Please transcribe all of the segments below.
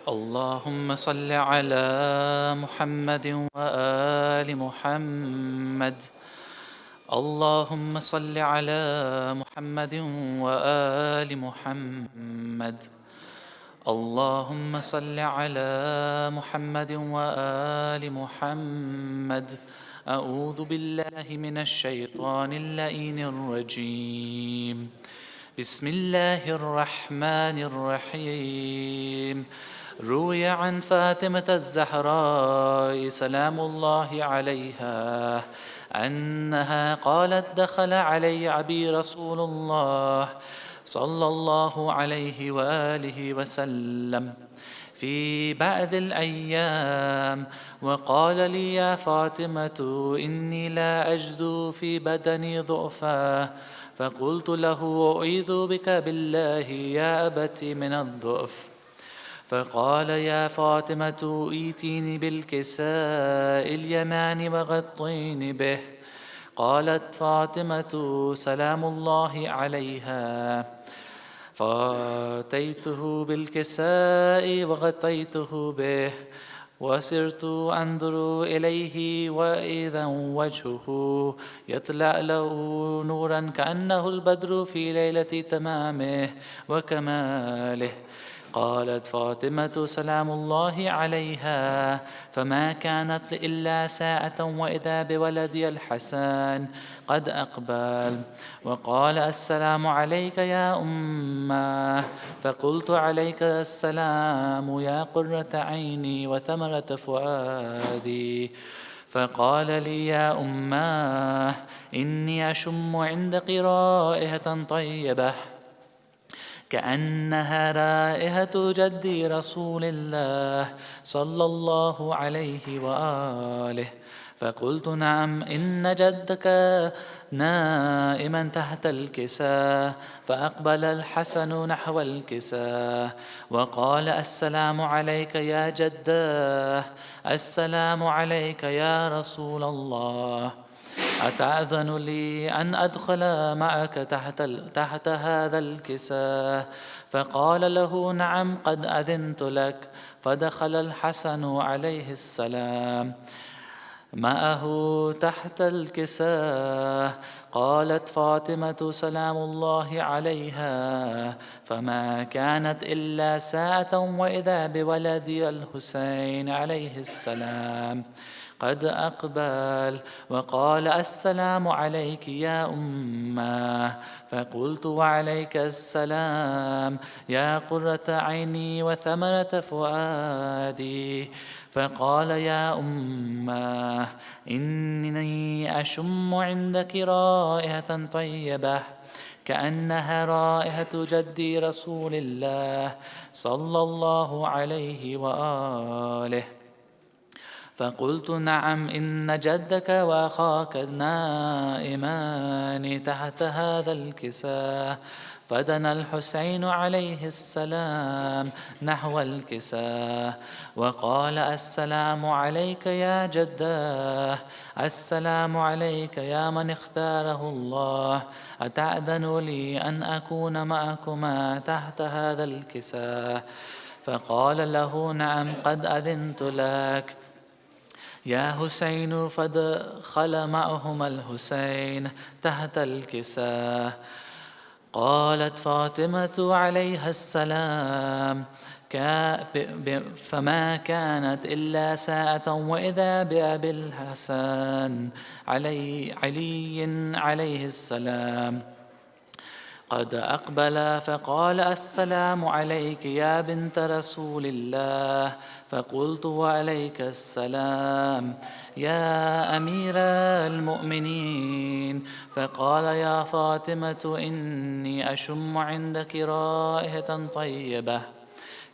اللهم صل على محمد وآل محمد. اللهم صل على محمد وآل محمد. اللهم صل على محمد وآل محمد. أعوذ بالله من الشيطان اللعين الرجيم. بسم الله الرحمن الرحيم. روي عن فاطمة الزهراء سلام الله عليها أنها قالت: دخل علي أبي رسول الله صلى الله عليه وآله وسلم في بعض الأيام وقال لي: يا فاطمة، إني لا أجد في بدني ضعفا. فقلت له: أعوذ بك بالله يا أبت من الضعف. فقال: يا فاطمة، ائتيني بالكساء اليماني وغطيني به. قالت فاطمة سلام الله عليها: فأتيته بالكساء وغطيته به، وسرت أنظر إليه وإذا وجهه يتلألأ نورا كأنه البدر في ليلة تمامه وكماله. قالت فاطمة سلام الله عليها: فما كانت إلا ساعة وإذا بولدي الحسن قد أقبل وقال: السلام عليك يا أمه. فقلت: عليك السلام يا قرة عيني وثمرة فؤادي. فقال لي: يا أمه، إني أشم عندك رائحة طيبة كأنها رائحة جدي رسول الله صلى الله عليه وآله. فقلت: نعم، إن جدك نائما تحت الكساء. فأقبل الحسن نحو الكساء وقال: السلام عليك يا جداه. السلام عليك يا رسول الله. أتأذن لي أن أدخل معك تحت هذا الكساء؟ فقال له: نعم، قد أذنت لك. فدخل الحسن عليه السلام معه تحت الكساء. قالت فاطمة سلام الله عليها: فما كانت إلا ساعة وإذا بولدي الحسين عليه السلام قد أقبل وقال: السلام عليك يا أمه. فقلت: وعليك السلام يا قرة عيني وثمرة فؤادي. فقال: يا أمه، إني أشم عندك رائحة طيبة كأنها رائحة جدي رسول الله صلى الله عليه وآله. فقلت: نعم، إن جدك وأخاك نائمان تحت هذا الكساء. فدنا الحسين عليه السلام نحو الكساء وقال: السلام عليك يا جداه. السلام عليك يا من اختاره الله. أتأذن لي أن أكون معكما تحت هذا الكساء؟ فقال له: نعم، قد أذنت لك يا حسين. فدخل معهما الحسين تحت الكساء. قالت فاطمة عليها السلام: فما كانت إلا ساعة وإذا بأبي الحسن علي عليه السلام قد أقبل. فقال: السلام عليك يا بنت رسول الله. فقلت: وعليك السلام يا أمير المؤمنين. فقال: يا فاطمة، إني أشم عندك رائحة طيبة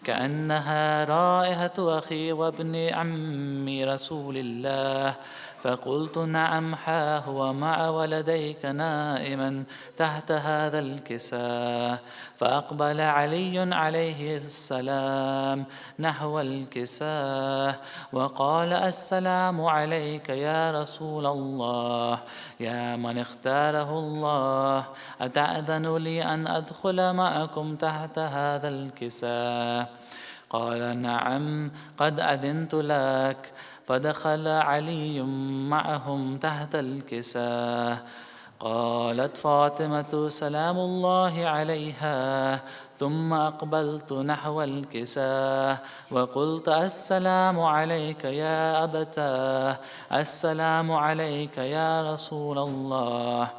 كأنها رائحة أخي وابن عم رسول الله. فقلت: نعم، ها هو مع ولديك نائما تحت هذا الكساء. فأقبل علي عليه السلام نحو الكساء وقال: السلام عليك يا رسول الله يا من اختاره الله. أتأذن لي أن أدخل معكم تحت هذا الكساء؟ قال نعم قد أذنت لك. فدخل علي معهم تحت الكساء. قالت فاطمة سلام الله عليها، ثم أقبلت نحو الكساء وقلت السلام عليك يا أبتاه، السلام عليك يا رسول الله،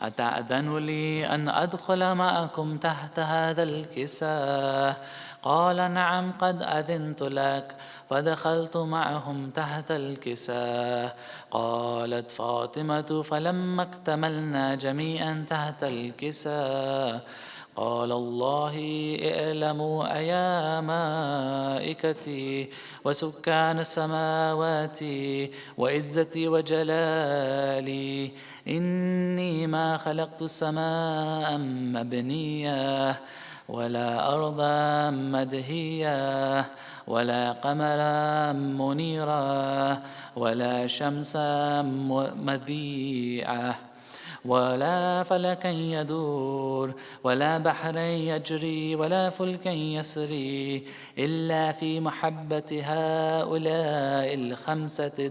أتأذن لي أن أدخل معكم تحت هذا الكساء؟ قال نعم قد أذنت لك. فدخلت معهم تحت الكساء. قالت فاطمة فلما اكتملنا جميعا تحت الكساء قال الله اعلموا أيا ملائكتي وسكان السماوات وعزتي وجلالي، إني ما خلقت السماء مبنية ولا أرضا مدهية ولا قمرا منيرا ولا شمسا مذيعة ولا فلكا يدور ولا بحرا يجري ولا فلكا يسري إلا في محبة هؤلاء الخمسة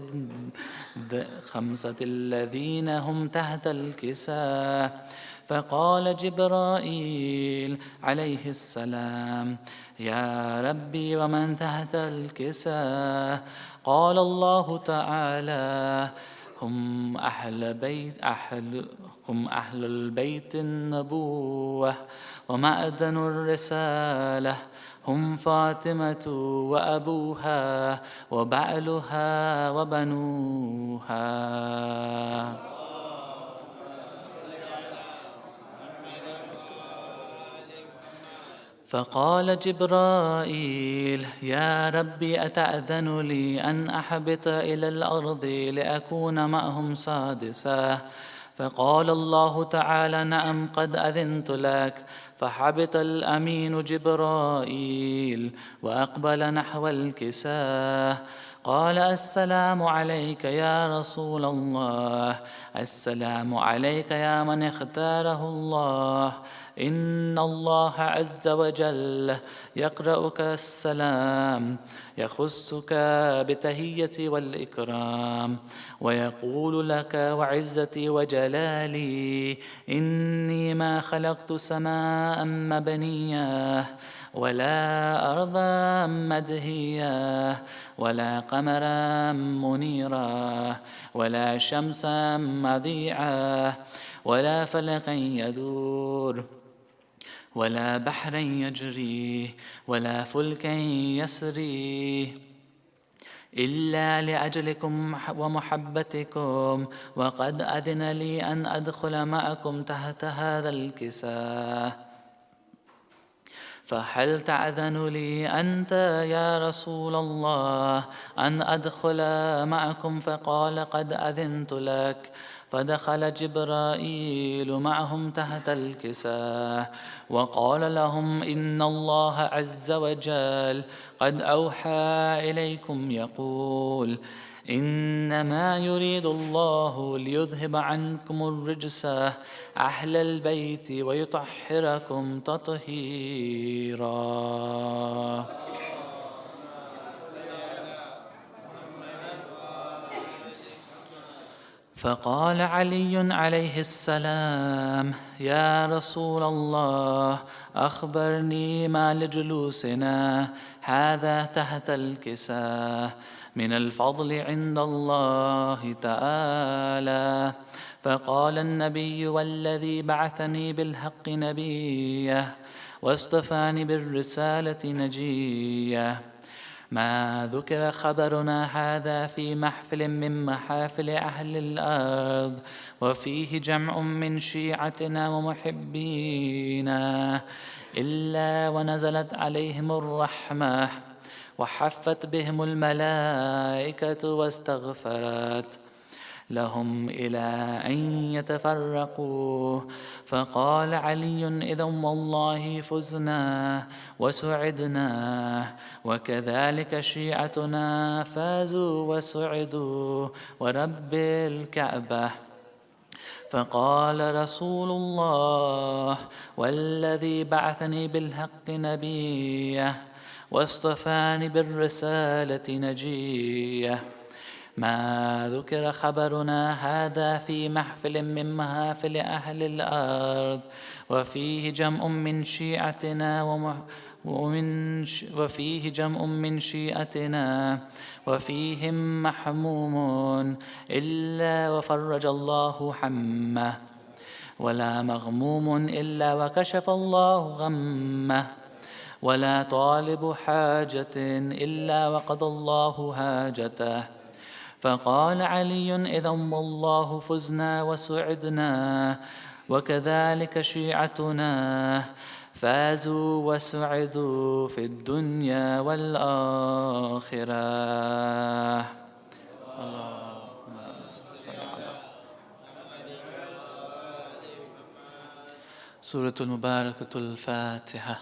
الذين هم تحت الكساء. فقال جبرائيل عليه السلام يا ربي ومن تحت الكساء؟ قال الله تعالى هم أهل البيت النبوة ومعدن الرسالة، هم فاطمة وأبوها وبعلها وبنوها. فقال جبرائيل يا ربي أتأذن لي أن أحبط إلى الأرض لأكون معهم سادسا؟ فقال الله تعالى نعم قد أذنت لك. فحبط الأمين جبرائيل وأقبل نحو الكساء. قال السلام عليك يا رسول الله، السلام عليك يا من اختاره الله، إن الله عز وجل يقرأك السلام، يخصك بتهية والإكرام، ويقول لك وعزتي وجلالي إني ما خلقت سماء مبنية ولا أرضا مدهية ولا قمرا منيرا ولا شمسا مضيعة ولا فلكا يدور ولا بحرا يجري ولا فلكا يسري إلا لأجلكم ومحبتكم، وقد أذن لي أن أدخل معكم تحت هذا الكساء. فهل تعذن لي أنت يا رسول الله أن أدخل معكم؟ فقال قد أذنت لك. فدخل جبرائيل معهم تحت الكساء وقال لهم إن الله عز وجل قد أوحى إليكم يقول إنما يريد الله ليذهب عنكم الرجس أهل البيت ويطهركم تطهيرا. فقال علي عليه السلام يا رسول الله أخبرني ما لجلوسنا هذا تحت الكساء من الفضل عند الله تعالى. فقال النبي والذي بعثني بالحق نبيه واصطفاني بالرسالة نجيه، ما ذكر خبرنا هذا في محفل من محافل أهل الأرض وفيه جمع من شيعتنا ومحبينا إلا ونزلت عليهم الرحمة وحفت بهم الملائكة واستغفرت لهم إلى أن يتفرقوا. فقال علي إذا والله فزنا وسعدنا، وكذلك شيعتنا فازوا وسعدوا ورب الكعبة. فقال رسول الله والذي بعثني بالحق نبيه واصطفاني بالرسالة نجية. ما ذكر خبرنا هذا في محفل من محافل أهل الأرض، وفيه جمع من شيعتنا وفيهم محموم، إلا وفرج الله حمه، ولا مغموم إلا وكشف الله غمه، ولا طالب حاجة إلا وقضى الله حاجته. فقال علي: إذا والله فزنا وسعدنا، وكذلك شيعتنا فازوا وسعدوا في الدنيا والآخرة. اللهم صل على سورة المباركة الفاتحة.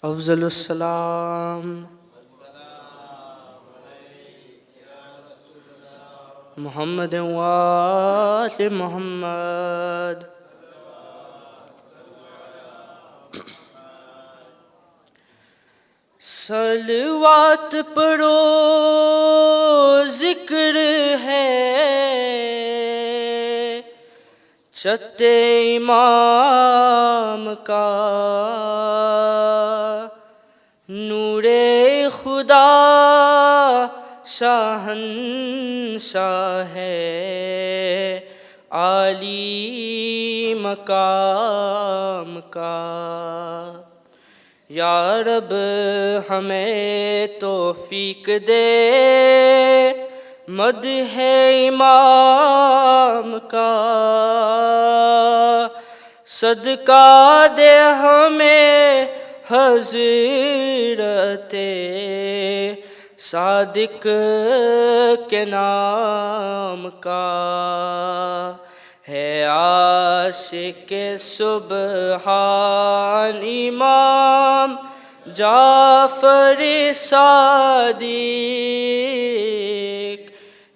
افضل السلام محمد وآل محمد. صلوات پڑھو ذکر ہے چت امام کا، نور خدا شاہنشاہ ہے عالی مقام کا۔ یا رب ہمیں توفیق دے مدح امام کا، صدقہ دے ہمیں حضرت صادق کے نام کا۔ ہے عاشق سبحان امام جعفر صادق،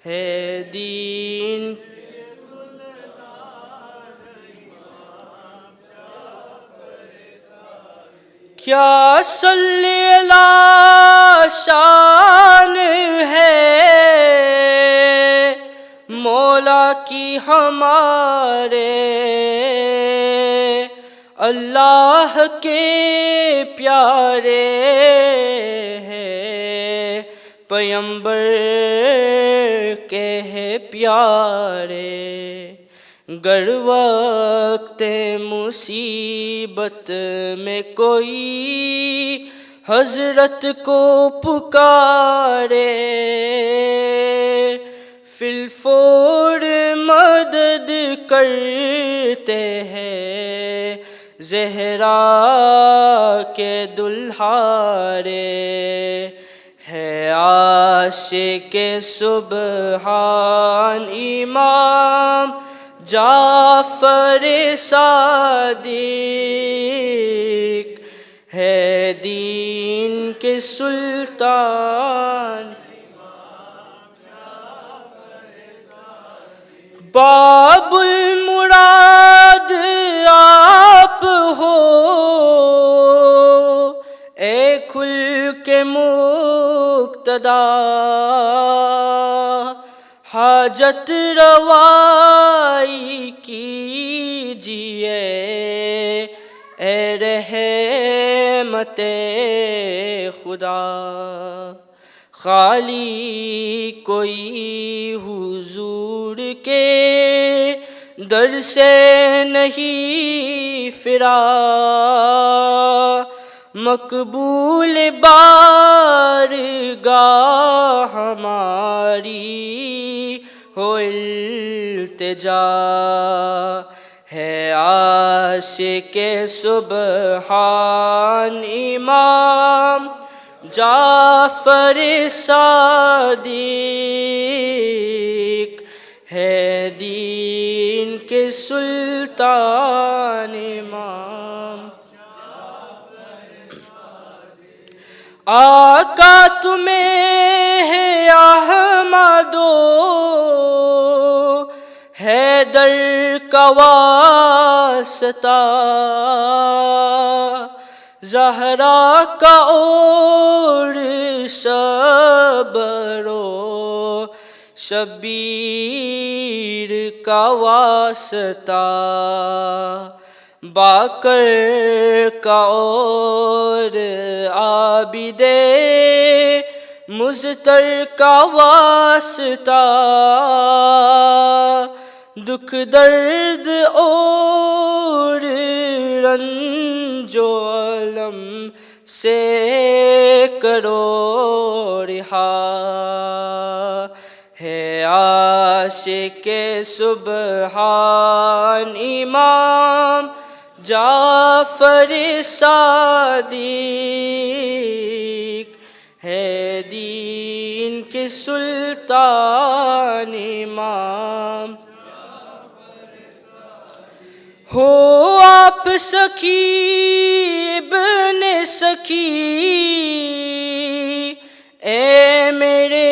ہے دین کیا صلی اللہ شان ہے مولا کی ہمارے، اللہ کے پیارے ہیں پیغمبر کے ہے پیارے۔ گر وقت مصیبت میں کوئی حضرت کو پکارے، فی الفور مدد کرتے ہیں زہرا کے دلہارے۔ ہے عاشق سبحان امام جعفر صادق، ہے دین کے سلطان باب المراد آپ ہو، اے کھل کے مقتدا، حاجت روائی کیجئے اے رحمت خدا۔ خالی کوئی حضور کے در سے نہیں پھرا، مقبول بارگاہ ہماری ہو التجا۔ ہے عاشق سبحان امام جعفر صادق ہے دین کے سلطان امام. آقا تمہیں ہے احمدو حیدر کا واسطہ، زہرا کا اور صبرو شبیر کا واسطہ، باکر کا اور عابد مزتر کا واسطہ، دکھ درد اور رنج و الم سے کرو رہا، ہے عاشق سبحان امام جعفر صادق ہے دین کے سلطان امام. ہو آپ سخی ابن سخی اے میرے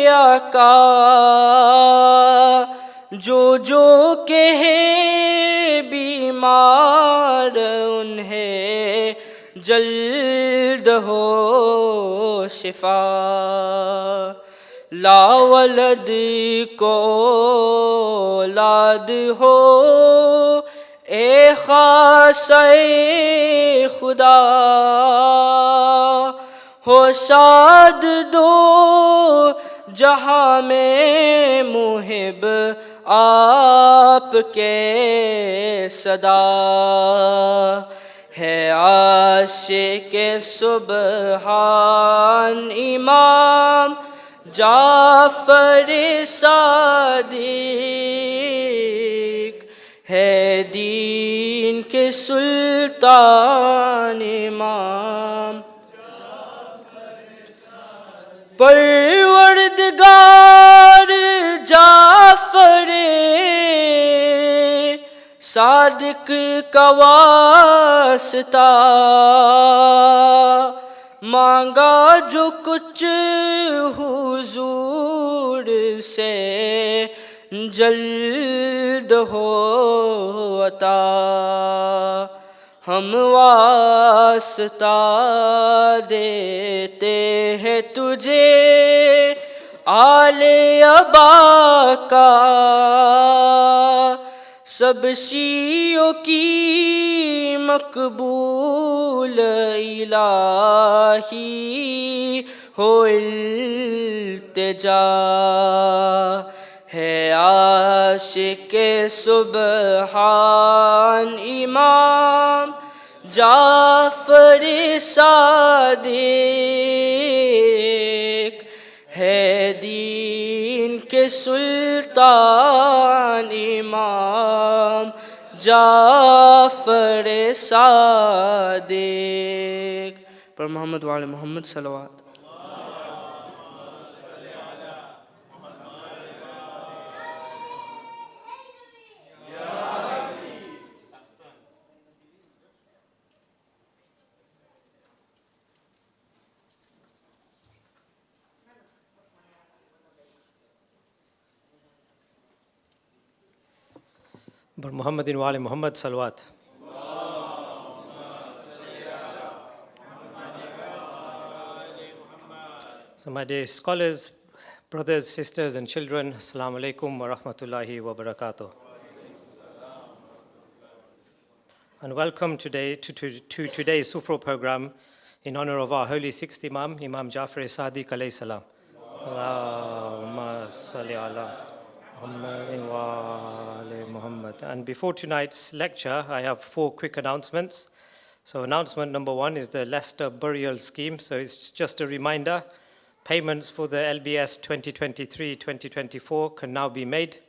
آقا، جو کہے بیمار انہیں جلد ہو شفا، لا ولد کو اولاد ہو اے خاصہ خدا، ہو شاد دو جہاں میں محب آپ کے صدا، ہے عاشق سبحان امام جعفر صادق ہے دین کے سلطان امام. پروردگار جعفر صادق کا واسطہ، مانگا جو کچھ حضور سے جلد ہو عطا، ہم واسطہ دیتے ہیں تجھے آل ابا کا، سب شیعوں کی مقبول الہی ہو التجا، ہے عاشق سبحان امام جعفر صادق ہے دین کے سلطان امام جعفر صادق. پر محمد وعلی محمد صلوات. بر محمد وعلی محمد صلوات. So my dear scholars, brothers, sisters and children, Assalamu alaikum wa rahmatullahi wa barakatuh. And welcome today to today's Sufro program in honor of our holy sixth Imam, Imam Jafar Sadiq alayhi salam. Allahumma salli ala Muhammad wa ali Muhammad. And before tonight's lecture, I have 4 quick announcements. So announcement number 1 is the Leicester burial scheme. So it's just a reminder, payments for the LBS 2023-2024 can now be made.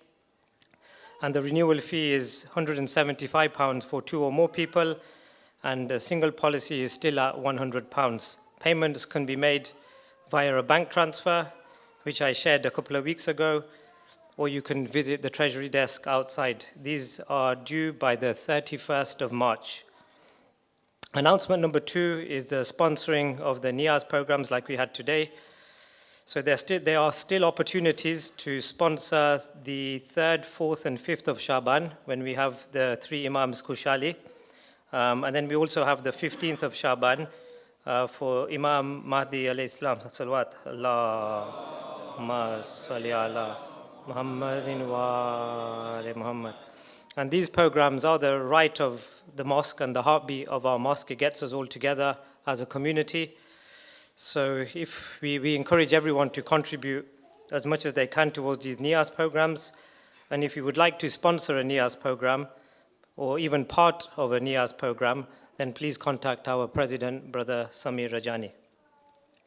And the renewal fee is £175 for 2 or more people, and the single policy is still at £100 Payments can be made via a bank transfer, which I shared a couple of weeks ago, or you can visit the Treasury desk outside. These are due by the 31st of March. Announcement number 2 is the sponsoring of the Niyaz programs like we had today. So there are still opportunities to sponsor the 3rd, 4th, and 5th of Shaban when we have the 3 Imams Kushali. And then we also have the 15th of Shaban for Imam Mahdi alayhi salam. Salawat. Allahumma salli ala Muhammadin wa ali Muhammad. And these programs are the right of the mosque and the heartbeat of our mosque. It gets us all together as a community. So if we encourage everyone to contribute as much as they can towards these Niyaz programs. And if you would like to sponsor a Niyaz program or even part of a Niyaz program, then please contact our president, Brother Samir Rajani.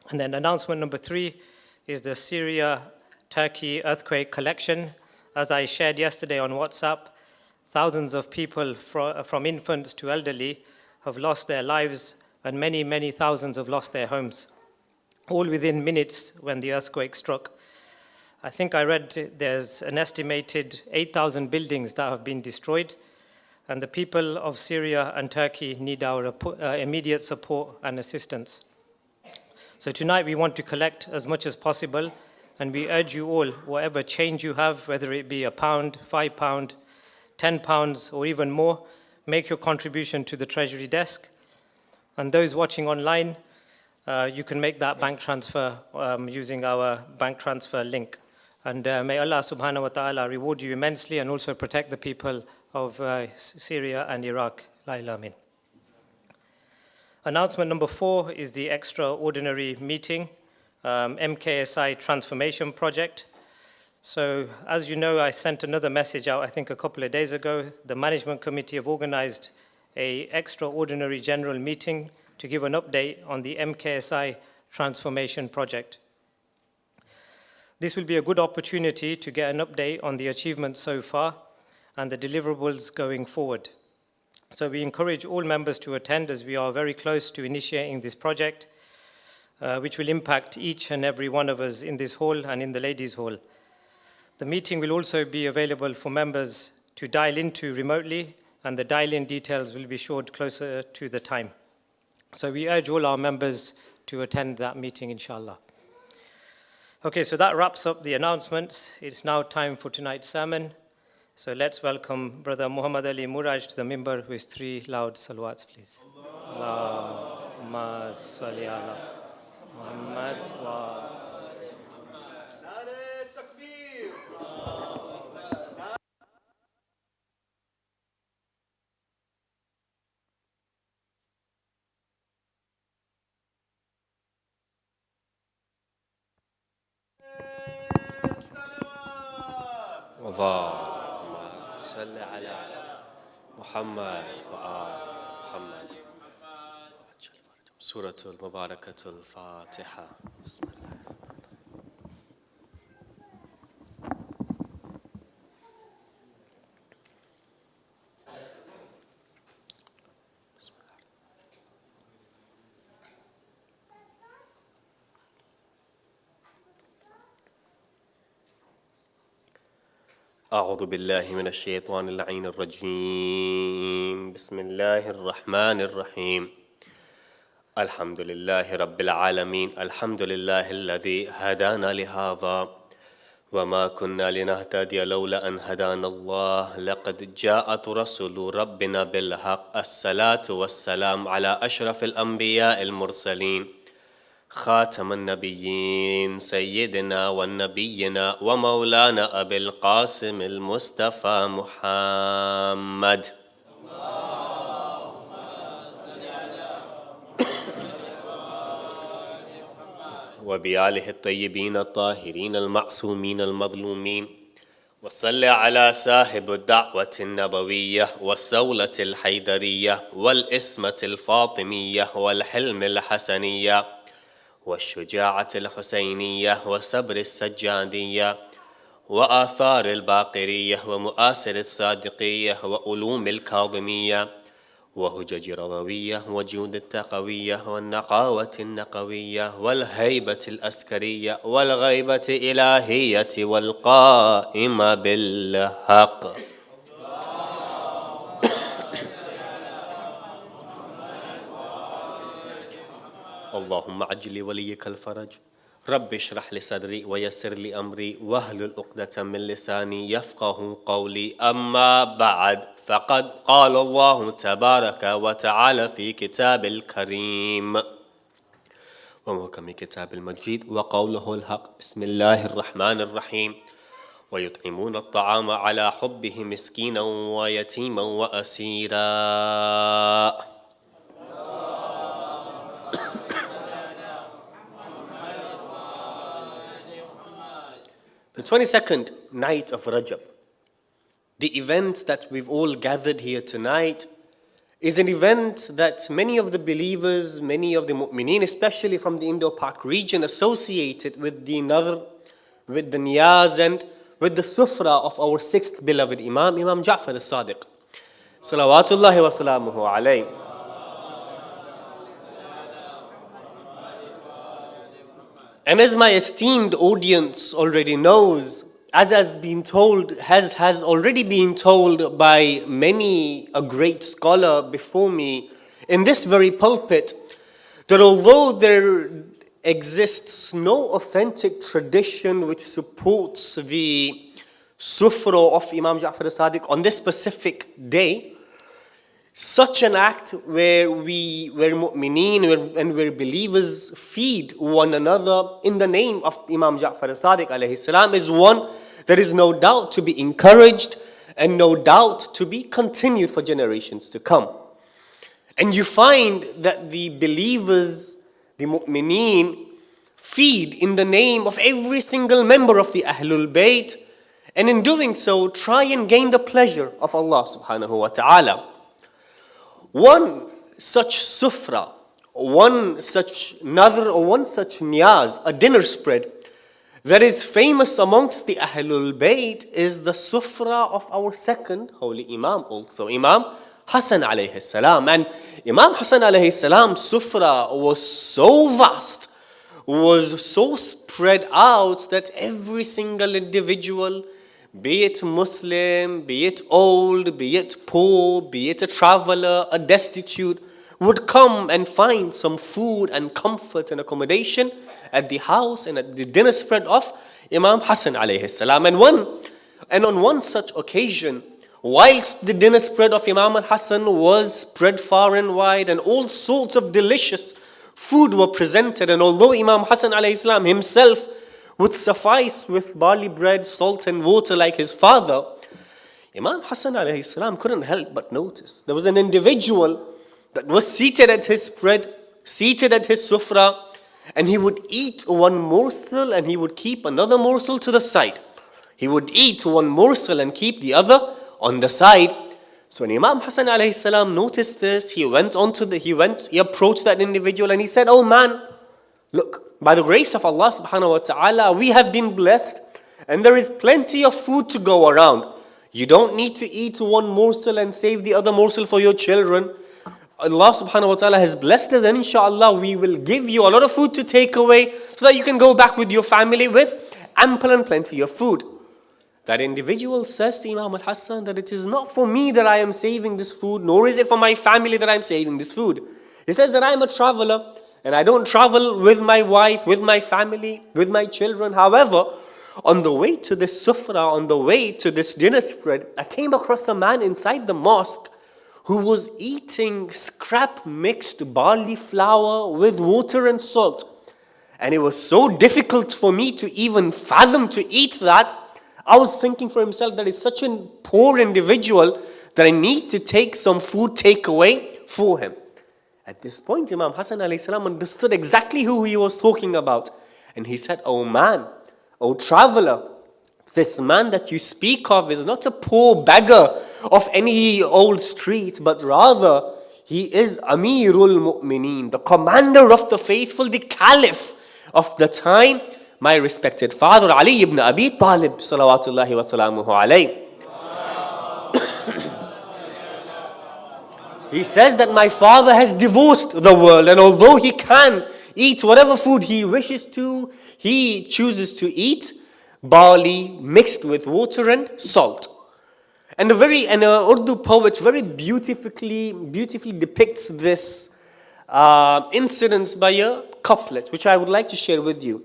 And then announcement number 3 is the Syria-Turkey earthquake collection. As I shared yesterday on WhatsApp, thousands of people from infants to elderly have lost their lives, and many, many thousands have lost their homes, all within minutes when the earthquake struck. I think I read there's an estimated 8,000 buildings that have been destroyed, and the people of Syria and Turkey need our immediate support and assistance. So tonight we want to collect as much as possible, and we urge you all, whatever change you have, whether it be £1, £5, £10, or even more, make your contribution to the Treasury desk. And those watching online, you can make that bank transfer using our bank transfer link. And may Allah subhanahu wa ta'ala reward you immensely and also protect the people of Syria and Iraq. La ilaha min. Announcement number 4 is the extraordinary meeting, MKSI Transformation Project. So as you know, I sent another message out, I think a couple of days ago. The management committee have organized an extraordinary general meeting to give an update on the MKSI Transformation Project. This will be a good opportunity to get an update on the achievements so far and the deliverables going forward. So we encourage all members to attend as we are very close to initiating this project, which will impact each and every one of us in this hall and in the ladies' hall. The meeting will also be available for members to dial into remotely, and the dial-in details will be showed closer to the time. So we urge all our members to attend that meeting, inshallah. Okay, so that wraps up the announcements. It's now time for tonight's sermon. So let's welcome Brother Muhammad Ali Muraj to the mimbar with 3 loud salawats, please. Allahumma salli ala Muhammad wa اللهم صل على محمد وآل محمد. سورة المباركة الفاتحة. بسم الله. أعوذ بالله من الشيطان اللعين الرجيم. بسم الله الرحمن الرحيم. الحمد لله رب العالمين. الحمد لله الذي هدانا لهذا وما كنا لنهتدي لولا أن هدانا الله. لقد جاءت رسل ربنا بالحق. الصلاة والسلام على أشرف الأنبياء المرسلين خاتم النبيين سيدنا ونبينا ومولانا أبي القاسم المصطفى محمد. وبآله الطيبين الطاهرين المعصومين المظلومين. وصل على صاحب الدعوة النبوية والسولة الحيدرية والإسمة الفاطمية والحلم الحسنية والشجاعة الحسينية وصبر السجادية وآثار الباقرية ومؤاسر الصادقية وعلوم الكاظمية وهجج رضوية وجود التقوية والنقاوة النقوية والهيبة الأسكرية والغيبة إلهية والقائمة بالحق. اللهم عجل لوليك الفرج. رب اشرح لي صدري ويسر لي أمري واحلل عقدة من لساني يفقه قولي. أما بعد، فقد قال الله تبارك وتعالى في كتاب الكريم ومحكم كتاب المجيد وقوله الحق. بسم الله الرحمن الرحيم. ويطعمون الطعام على حبه مسكينا ويتيما وأسيرا. The 22nd night of Rajab, the event that we've all gathered here tonight, is an event that many of the believers, many of the mu'mineen, especially from the Indo-Pak region, associated with the Nadr, with the Niyaz, and with the Sufra of our sixth beloved Imam, Imam Jafar Sadiq. Salawatullahi wa salamuhu alayhi. And as my esteemed audience already knows, as has been told, has already been told by many a great scholar before me in this very pulpit, that although there exists no authentic tradition which supports the Sufro of Imam Jafar Sadiq on this specific day, such an act where mu'mineen and where believers feed one another in the name of Imam Jafar Sadiq alayhi salam is one that is no doubt to be encouraged and no doubt to be continued for generations to come. And you find that the believers, the mu'mineen, feed in the name of every single member of the Ahlul Bayt, and in doing so try and gain the pleasure of Allah subhanahu wa ta'ala. One such sufra, one such nadr, or one such niyaz, a dinner spread that is famous amongst the Ahlul Bayt is the sufra of our second holy Imam also, Imam Husayn alayhi salam. And Imam Husayn alayhi salam's sufra was so vast, was so spread out that every single individual, be it Muslim, be it old, be it poor, be it a traveler, a destitute, would come and find some food and comfort and accommodation at the house and at the dinner spread of Imam Husayn alayhi salam. And on one such occasion, whilst the dinner spread of Imam al-Hasan was spread far and wide and all sorts of delicious food were presented, and although Imam Husayn alayhi salam himself would suffice with barley bread, salt and water like his father, Imam Husayn alayhi salam couldn't help but notice there was an individual that was seated at his spread, seated at his sufra, and he would eat one morsel and he would keep another morsel to the side. He would eat one morsel and keep the other on the side. So when Imam Husayn alayhi salam noticed this, he approached that individual and he said, "Oh man, look, by the grace of Allah subhanahu wa ta'ala, we have been blessed and there is plenty of food to go around. You don't need to eat one morsel and save the other morsel for your children. Allah subhanahu wa ta'ala has blessed us, and inshallah we will give you a lot of food to take away so that you can go back with your family with ample and plenty of food." That individual says to Imam al-Hasan that it is not for me that I am saving this food, nor is it for my family that I am saving this food. He says that I am a traveler and I don't travel with my wife, with my family, with my children. However, on the way to this sufra, on the way to this dinner spread, I came across a man inside the mosque who was eating scrap mixed barley flour with water and salt. And it was so difficult for me to even fathom to eat that. I was thinking for himself that he's such a poor individual that I need to take some food takeaway for him. At this point, Imam Husayn alayhi salam understood exactly who he was talking about. And he said, "Oh man, oh traveler, this man that you speak of is not a poor beggar of any old street, but rather he is Amirul Mu'mineen, the commander of the faithful, the caliph of the time, my respected father Ali ibn Abi Talib salawatullahi wa salamuhu alayhi." He says that my father has divorced the world, and although he can eat whatever food he wishes to, he chooses to eat barley mixed with water and salt. And an Urdu poet very beautifully depicts this incident by a couplet, which I would like to share with you.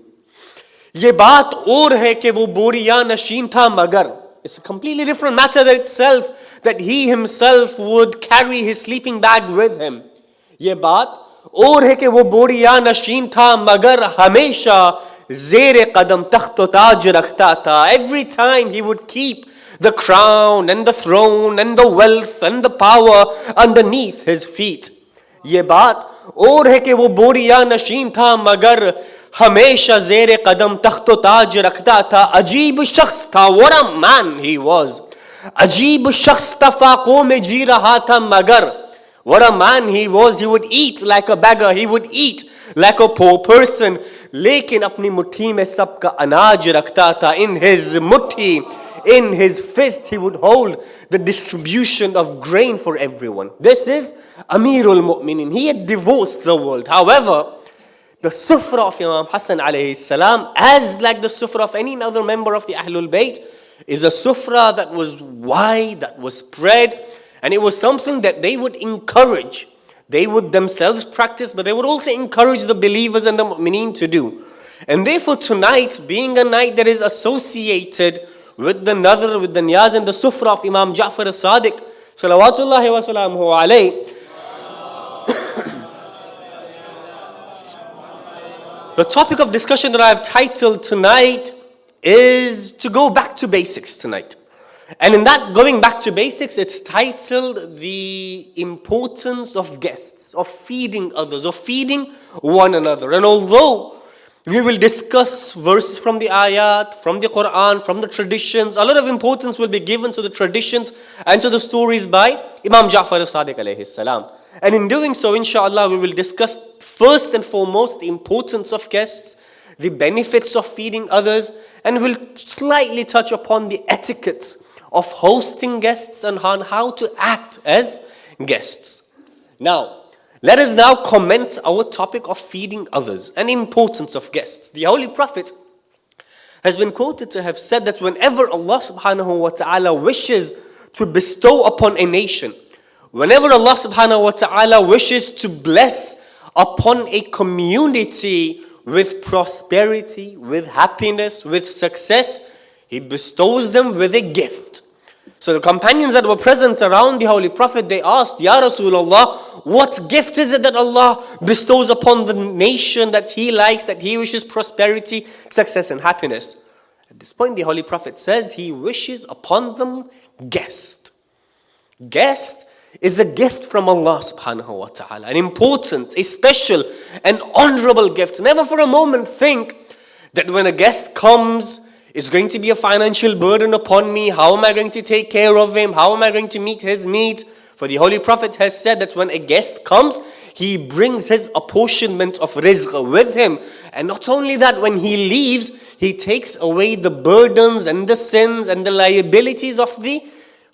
ये बात और है कि वो बोरिया नशीन था मगर. It's a completely different matter itself, that he himself would carry his sleeping bag with him. ये बात और है कि वो बोरिया नशीन था मगर हमेशा ज़ेरे कदम तख्त व ताज रखता था. Every time he would keep the crown and the throne and the wealth and the power underneath his feet. ये बात और है कि वो बोरिया नशीन था मगर हमेशा ज़ेरे कदम तख्त व ताज रखता था. अजीब शख्स था, what a man he was. अजीब शख्स तफाकों में जी रहा था मगर, what a man he was. He would eat like a beggar, he would eat like a poor person, लेकिन अपनी मुट्ठी में सबका अनाज रखता था. In his mutti, in his fist, he would hold the distribution of grain for everyone. This is Amirul Mu'minin. He had divorced the world. However, the Sufro of Imam Hassan alayhi salam, as like the Sufro of any other member of the Ahlul Bayt, is a Sufra that was wide, that was spread, and it was something that they would encourage. They would themselves practice, but they would also encourage the believers and the mu'mineen to do. And therefore tonight, being a night that is associated with the nadr, with the niyaz and the Sufra of Imam Jafar Sadiq, salawatullahi wa salamuhu alayhi, the topic of discussion that I have titled tonight is to go back to basics tonight. And in that going back to basics, it's titled the importance of guests, of feeding others, of feeding one another. And although we will discuss verses from the ayat, from the Quran, from the traditions, a lot of importance will be given to the traditions and to the stories by Imam Jafar Sadiq alayhi salam. And in doing so, inshallah, we will discuss first and foremost the importance of guests, the benefits of feeding others, and we'll slightly touch upon the etiquettes of hosting guests and on how to act as guests. Now, let us now comment our topic of feeding others and importance of guests. The Holy Prophet has been quoted to have said that whenever Allah subhanahu wa ta'ala wishes to bestow upon a nation, whenever Allah subhanahu wa ta'ala wishes to bless upon a community with prosperity, with happiness, with success, He bestows them with a gift. So the companions that were present around the Holy Prophet, they asked, Ya Rasulullah, what gift is it that Allah bestows upon the nation that He likes, that He wishes prosperity, success and happiness? At this point the Holy Prophet says He wishes upon them guest. Guest is a gift from Allah subhanahu wa ta'ala, an important, a special, an honorable gift. Never for a moment think that when a guest comes, it's going to be a financial burden upon me. How am I going to take care of him? How am I going to meet his needs? For the Holy Prophet has said that when a guest comes, he brings his apportionment of rizq with him. And not only that, when he leaves, he takes away the burdens and the sins and the liabilities of the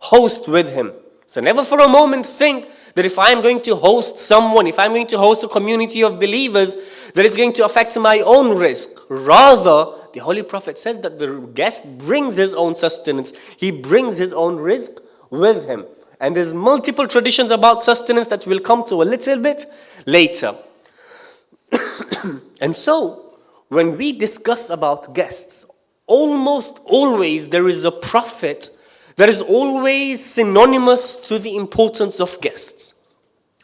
host with him. So never for a moment think that if I'm going to host someone, if I'm going to host a community of believers, that it's going to affect my own rizq. Rather, the Holy Prophet says that the guest brings his own sustenance. He brings his own rizq with him. And there's multiple traditions about sustenance that we'll come to a little bit later. And so, when we discuss about guests, almost always there is a prophet that is always synonymous to the importance of guests.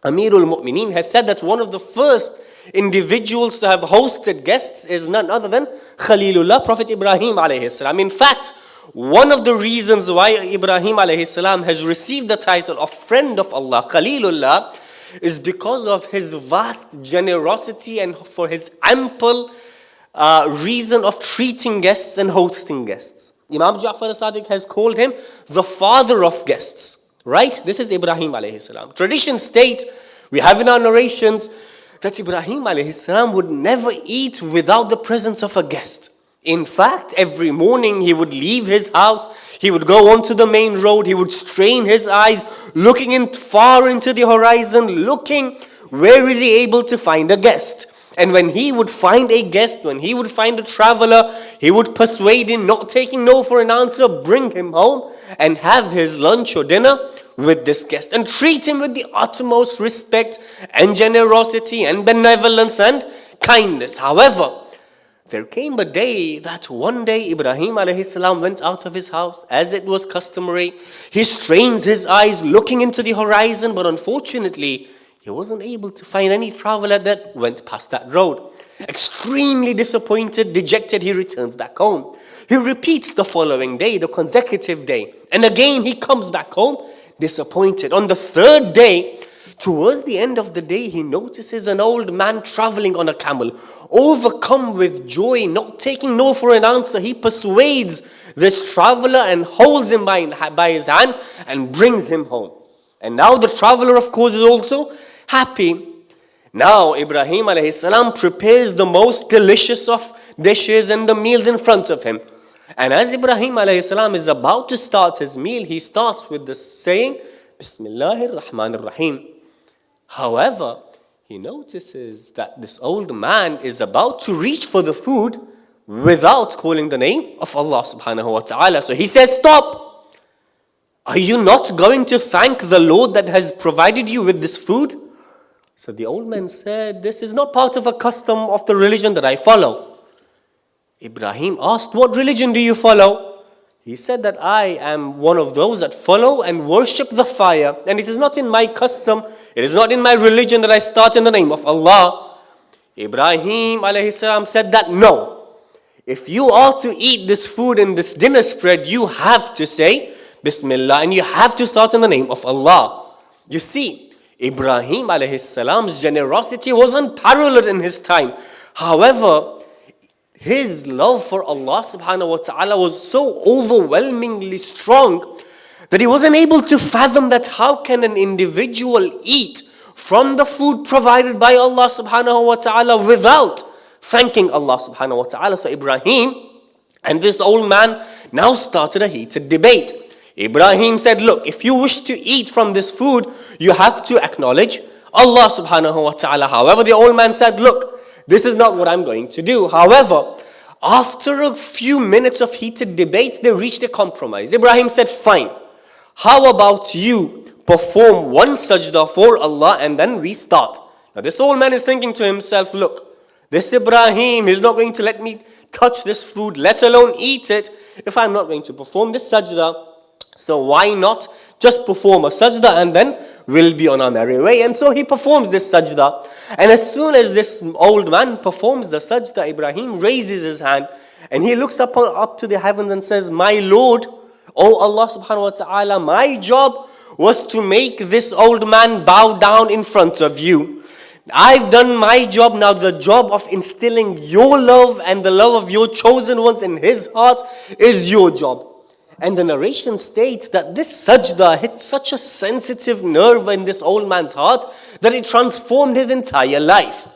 Amirul Mu'mineen has said that one of the first individuals to have hosted guests is none other than Khalilullah, Prophet Ibrahim alayhi salam. In fact, one of the reasons why Ibrahim alayhi salam has received the title of friend of Allah, Khalilullah, is because of his vast generosity and for his ample reason of treating guests and hosting guests. Imam Jafar Sadiq has called him the father of guests. Right? This is Ibrahim alayhi salam. Traditions state, we have in our narrations, that Ibrahim alayhi salam would never eat without the presence of a guest. In fact, every morning he would leave his house, he would go onto the main road, he would strain his eyes, looking far into the horizon, looking where is he able to find a guest. And when he would find a guest, when he would find a traveler, he would persuade him, not taking no for an answer, bring him home and have his lunch or dinner with this guest and treat him with the utmost respect and generosity and benevolence and kindness. However, there came a day that one day Ibrahim alayhi salam went out of his house as it was customary. He strains his eyes looking into the horizon, but unfortunately, he wasn't able to find any traveler that went past that road. Extremely disappointed, dejected, he returns back home. He repeats the following day, the consecutive day. And again, he comes back home, disappointed. On the third day, towards the end of the day, he notices an old man traveling on a camel. Overcome with joy, not taking no for an answer, he persuades this traveler and holds him by his hand and brings him home. And now the traveler, of course, is also happy. Now Ibrahim alayhi salam prepares the most delicious of dishes and the meals in front of him. And as Ibrahim alayhi salam is about to start his meal, he starts with the saying, Bismillahir Rahmanir Rahim. However, he notices that this old man is about to reach for the food without calling the name of Allah subhanahu wa ta'ala. So he says, stop! Are you not going to thank the Lord that has provided you with this food? So the old man said, this is not part of a custom of the religion that I follow. Ibrahim asked, what religion do you follow? He said that I am one of those that follow and worship the fire, and it is not in my custom, it is not in my religion that I start in the name of Allah. Ibrahim alayhi salam said that no. If you are to eat this food in this dinner spread, you have to say Bismillah and you have to start in the name of Allah. You see, Ibrahim alayhi salam's generosity was unparalleled in his time. However, his love for Allah subhanahu wa ta'ala was so overwhelmingly strong that he wasn't able to fathom that how can an individual eat from the food provided by Allah subhanahu wa ta'ala without thanking Allah subhanahu wa ta'ala. So Ibrahim and this old man now started a heated debate. Ibrahim said, look, if you wish to eat from this food, you have to acknowledge Allah subhanahu wa ta'ala. However, the old man said, look, this is not what I'm going to do. However, after a few minutes of heated debate, they reached a compromise. Ibrahim said, fine. How about you perform one sajda for Allah and then we start? Now this old man is thinking to himself, look, this Ibrahim is not going to let me touch this food, let alone eat it, if I'm not going to perform this sajda. So why not just perform a sajda and then we'll be on our merry way. And so he performs this sajda. And as soon as this old man performs the sajda, Ibrahim raises his hand and he looks up to the heavens and says, my Lord, O Allah subhanahu wa ta'ala, my job was to make this old man bow down in front of you. I've done my job. Now the job of instilling your love and the love of your chosen ones in his heart is your job. And the narration states that this sajda hit such a sensitive nerve in this old man's heart that it transformed his entire life.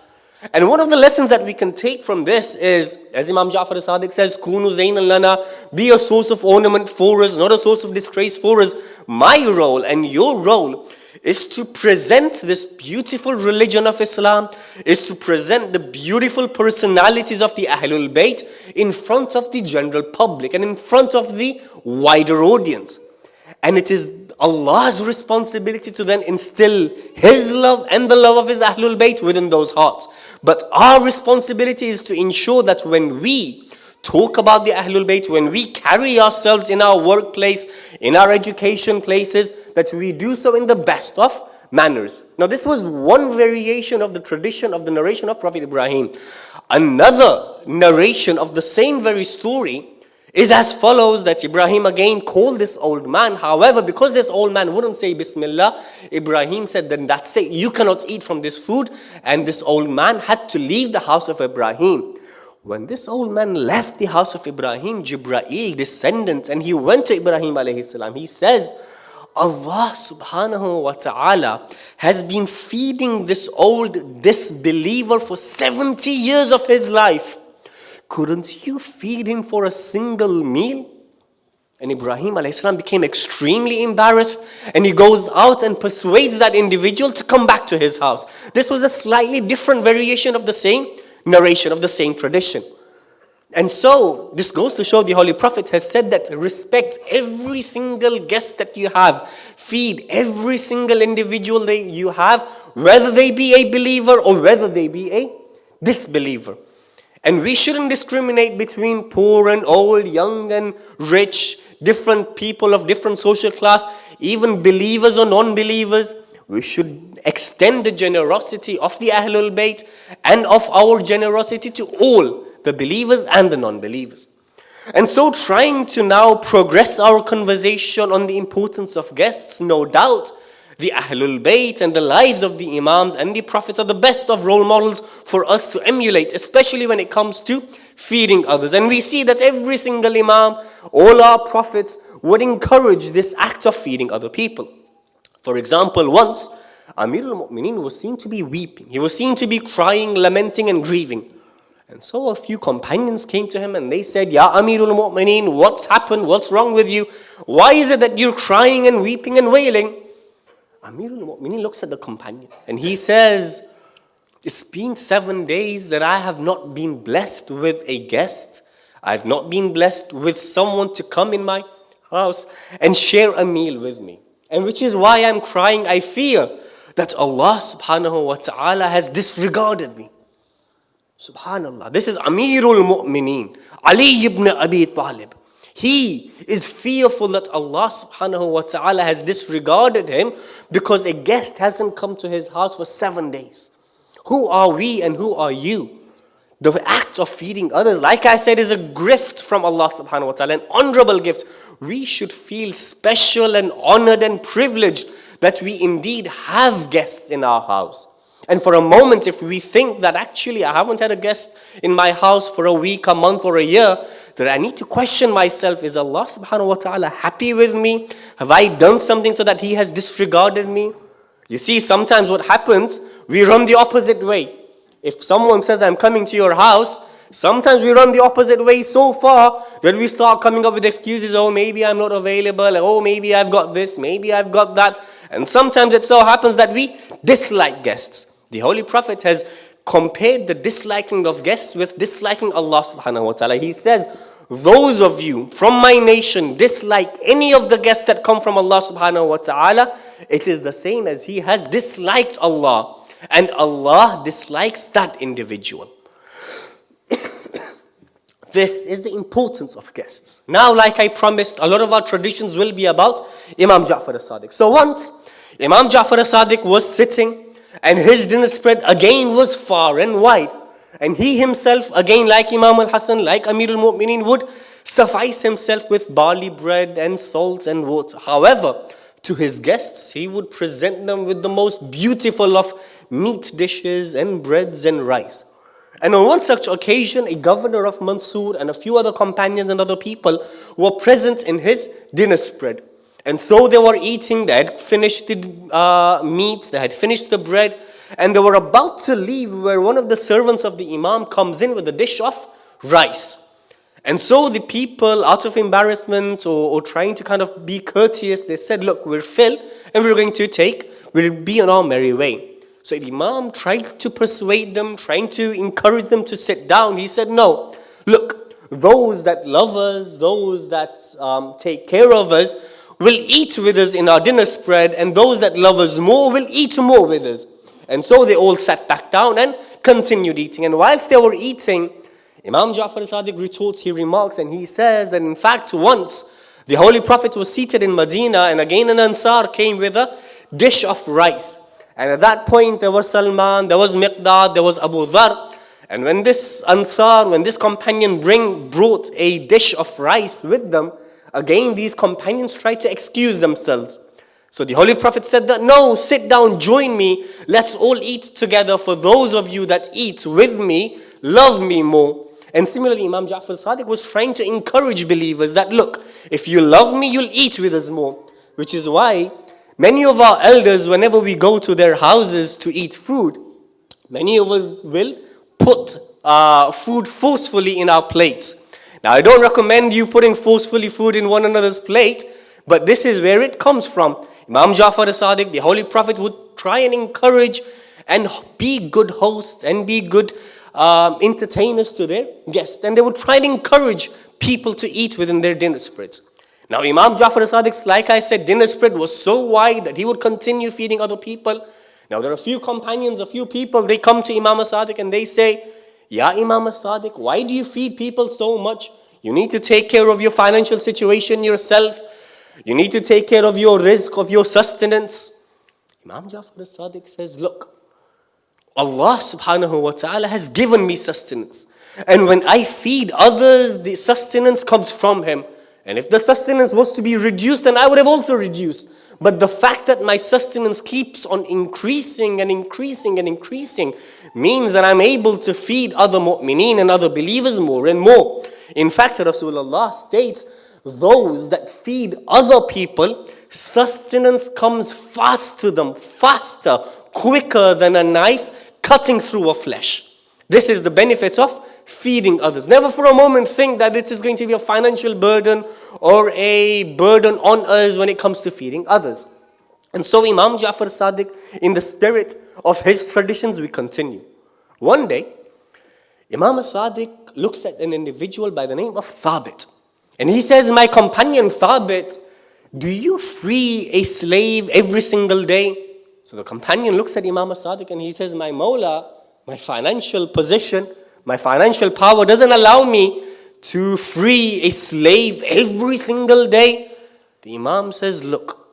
And one of the lessons that we can take from this is, as Imam Jafar Sadiq says, Kunu Zaynan Lana, be a source of ornament for us, not a source of disgrace for us. My role and your role is to present this beautiful religion of Islam, is to present the beautiful personalities of the Ahlul Bayt in front of the general public and in front of the wider audience. And it is Allah's responsibility to then instill His love and the love of His Ahlul Bayt within those hearts. But our responsibility is to ensure that when we talk about the Ahlul Bayt, when we carry ourselves in our workplace, in our education places, that we do so in the best of manners. Now this was one variation of the tradition of the narration of Prophet Ibrahim. Another narration of the same very story is as follows, that Ibrahim again called this old man. However, because this old man wouldn't say Bismillah, Ibrahim said, then that's it, you cannot eat from this food. And this old man had to leave the house of Ibrahim. When this old man left the house of Ibrahim, Jibreel descended and he went to Ibrahim alayhi salam. He says, Allah subhanahu wa ta'ala has been feeding this old disbeliever for 70 years of his life. couldn't you feed him for a single meal? And Ibrahim a.s. became extremely embarrassed, and he goes out and persuades that individual to come back to his house. This was a slightly different variation of the same narration, of the same tradition. And so, this goes to show the Holy Prophet has said that respect every single guest that you have. Feed every single individual that you have, whether they be a believer or whether they be a disbeliever. And we shouldn't discriminate between poor and old, young and rich, different people of different social class, even believers or non-believers. We should extend the generosity of the Ahlul Bayt and of our generosity to all the believers and the non-believers. And so trying to now progress our conversation on the importance of guests, no doubt, the Ahlul Bayt and the lives of the Imams and the Prophets are the best of role models for us to emulate, especially when it comes to feeding others. And we see that every single Imam, all our Prophets would encourage this act of feeding other people. For example, once Amir al-Mu'mineen was seen to be weeping. He was seen to be crying, lamenting and grieving. And so a few companions came to him and they said, Ya Amir al-Mu'mineen, what's happened? What's wrong with you? Why is it that you're crying and weeping and wailing? Amir al-Mu'mineen looks at the companion and he says, it's been 7 days that I have not been blessed with a guest. I've not been blessed with someone to come in my house and share a meal with me. And which is why I'm crying. I fear that Allah subhanahu wa ta'ala has disregarded me. Subhanallah. This is Amirul Mu'mineen, Ali ibn Abi Talib. He is fearful that Allah subhanahu wa ta'ala has disregarded him because a guest hasn't come to his house for 7 days. Who are we and who are you? The act of feeding others, like I said, is a gift from Allah subhanahu wa ta'ala, an honorable gift. We should feel special and honored and privileged that we indeed have guests in our house. And for a moment, if we think that actually I haven't had a guest in my house for a week, a month or a year, that I need to question myself, is Allah subhanahu wa ta'ala happy with me? Have I done something so that He has disregarded me? You see, sometimes what happens, we run the opposite way. If someone says, I'm coming to your house, sometimes we run the opposite way so far that we start coming up with excuses. Oh, maybe I'm not available. Oh, maybe I've got this. Maybe I've got that. And sometimes it so happens that we dislike guests. The Holy Prophet has compared the disliking of guests with disliking Allah subhanahu wa ta'ala. He says, those of you from my nation dislike any of the guests that come from Allah subhanahu wa ta'ala, it is the same as he has disliked Allah. And Allah dislikes that individual. This is the importance of guests. Now, like I promised, a lot of our traditions will be about Imam Jafar as-Sadiq. So once, Imam Jafar as-Sadiq was sitting, and his dinner spread again was far and wide. And he himself, again like Imam al-Hasan, like Amir al-Mu'mineen, would suffice himself with barley bread and salt and water. However, to his guests, he would present them with the most beautiful of meat dishes and breads and rice. And on one such occasion, a governor of Mansur and a few other companions and other people were present in his dinner spread. And so they were eating, they had finished the meat, they had finished the bread, and they were about to leave where one of the servants of the Imam comes in with a dish of rice. And so the people, out of embarrassment or trying to kind of be courteous, they said, look, we're full and we'll be on our merry way. So the Imam tried to persuade them, trying to encourage them to sit down. He said, no, look, those that love us, those that take care of us, will eat with us in our dinner spread, and those that love us more will eat more with us. And so they all sat back down and continued eating. And whilst they were eating, Imam Jafar as-Sadiq retorts, he remarks, and he says that in fact once the Holy Prophet was seated in Medina, and again an Ansar came with a dish of rice. And at that point there was Salman, there was Miqdad, there was Abu Dhar. And when this Ansar, when this companion brought a dish of rice with them, again these companions tried to excuse themselves. So the Holy Prophet said that, no, sit down, join me, let's all eat together. For those of you that eat with me, love me more. And similarly, Imam Jafar as-Sadiq was trying to encourage believers that, look, if you love me, you'll eat with us more. Which is why many of our elders, whenever we go to their houses to eat food, many of us will put food forcefully in our plates. Now, I don't recommend you putting forcefully food in one another's plate, but this is where it comes from. Imam Jafar Sadiq, the Holy Prophet, would try and encourage and be good hosts and be good entertainers to their guests. And they would try and encourage people to eat within their dinner spreads. Now, Imam Jafar Sadiq's, like I said, dinner spread was so wide that he would continue feeding other people. Now, there are a few companions, a few people, they come to Imam Sadiq and they say, Ya Imam Sadiq, why do you feed people so much? You need to take care of your financial situation yourself. You need to take care of your rizq, of your sustenance. Imam Jafar Sadiq says, look, Allah subhanahu wa ta'ala has given me sustenance. And when I feed others, the sustenance comes from Him. And if the sustenance was to be reduced, then I would have also reduced. But the fact that my sustenance keeps on increasing and increasing and increasing means that I'm able to feed other mu'mineen and other believers more and more. In fact, Rasulullah states, those that feed other people, sustenance comes fast to them, faster, quicker than a knife cutting through a flesh. This is the benefit of feeding others. Never for a moment think that it is going to be a financial burden or a burden on us when it comes to feeding others. And so Imam Jafar Sadiq, in the spirit of his traditions, we continue. One day, Imam Sadiq looks at an individual by the name of Thabit. And he says, my companion Thabit, do you free a slave every single day? So the companion looks at Imam Sadiq and he says, my Mawla, my financial position, my financial power doesn't allow me to free a slave every single day. The Imam says, look,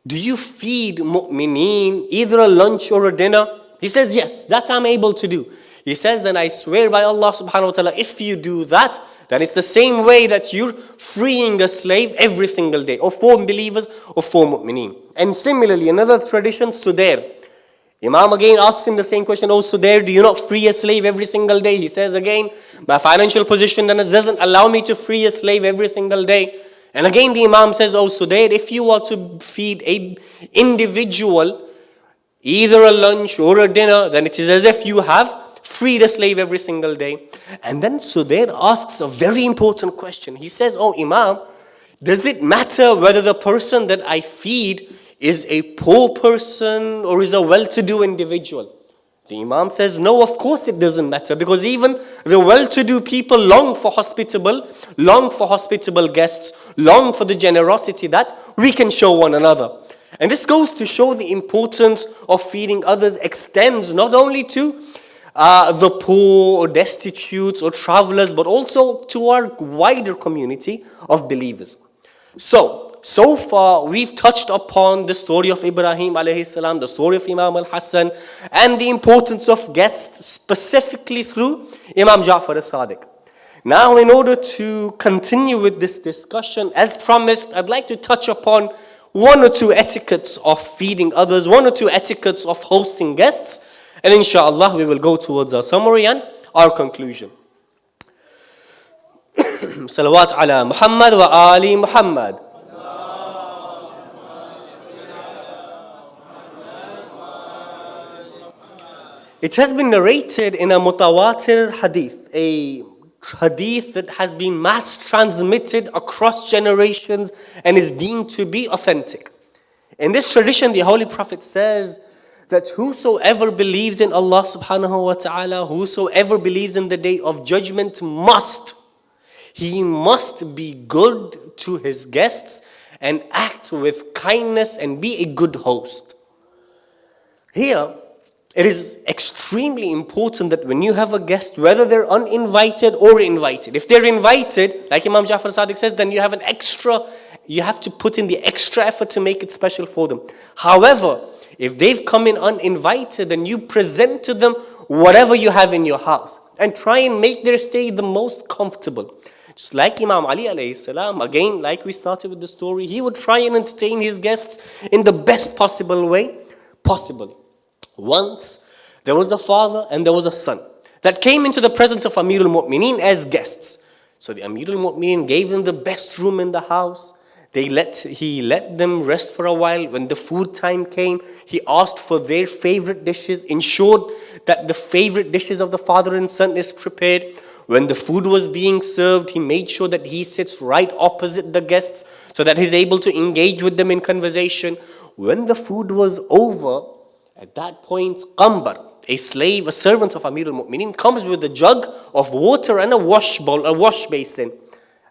do you feed mu'mineen either a lunch or a dinner? He says, yes, that I'm able to do. He says, then I swear by Allah subhanahu wa ta'ala, if you do that, then it's the same way that you're freeing a slave every single day, or for believers or for mu'mineen. And similarly, another tradition, Sudair. Imam again asks him the same question, oh Sudair, do you not free a slave every single day? He says again, my financial position doesn't allow me to free a slave every single day. And again the Imam says, oh Sudair, if you are to feed an individual either a lunch or a dinner, then it is as if you have freed a slave every single day. And then Sudair asks a very important question. He says, oh Imam, does it matter whether the person that I feed is a poor person or is a well-to-do individual? The Imam says, no, of course it doesn't matter, because even the well-to-do people long for hospitable guests, long for the generosity that we can show one another. And this goes to show the importance of feeding others extends not only to the poor or destitute or travelers, but also to our wider community of believers. So far we've touched upon the story of Ibrahim alayhi salam, the story of Imam al-Hassan, and the importance of guests specifically through Imam Jafar as-Sadiq. Now, in order to continue with this discussion, as promised, I'd like to touch upon one or two etiquettes of feeding others, one or two etiquettes of hosting guests, and inshallah we will go towards our summary and our conclusion. Salawat ala Muhammad wa ali Muhammad. It has been narrated in a mutawatir hadith, a hadith that has been mass transmitted across generations and is deemed to be authentic. In this tradition, the Holy Prophet says that whosoever believes in Allah subhanahu wa ta'ala, whosoever believes in the Day of Judgment must be good to his guests and act with kindness and be a good host. Here, it is extremely important that when you have a guest, whether they're uninvited or invited, if they're invited, like Imam Jafar Sadiq says, then you have to put in the extra effort to make it special for them. However, if they've come in uninvited, then you present to them whatever you have in your house and try and make their stay the most comfortable. Just like Imam Ali alayhi salam, again, like we started with the story, he would try and entertain his guests in the best possible way possible. Once, there was a father and there was a son that came into the presence of Amirul Mu'mineen as guests. So the Amirul Mu'mineen gave them the best room in the house. He let them rest for a while. When the food time came, he asked for their favorite dishes, ensured that the favorite dishes of the father and son is prepared. When the food was being served, he made sure that he sits right opposite the guests so that he's able to engage with them in conversation. When the food was over, at that point, Qambar, a slave, a servant of Amir al-Mu'mineen, comes with a jug of water and a wash bowl, a wash basin.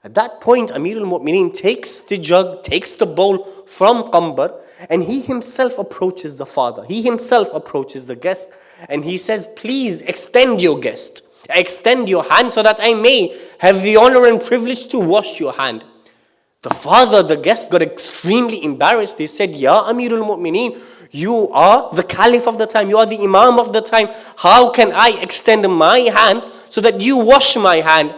At that point, Amir al-Mu'mineen takes the jug, takes the bowl from Qambar, and he himself approaches the father. He himself approaches the guest, and he says, please extend your guest. Extend your hand so that I may have the honor and privilege to wash your hand. The father, the guest, got extremely embarrassed. They said, Ya Amir al-Mu'mineen, you are the caliph of the time. You are the imam of the time. How can I extend my hand so that you wash my hand?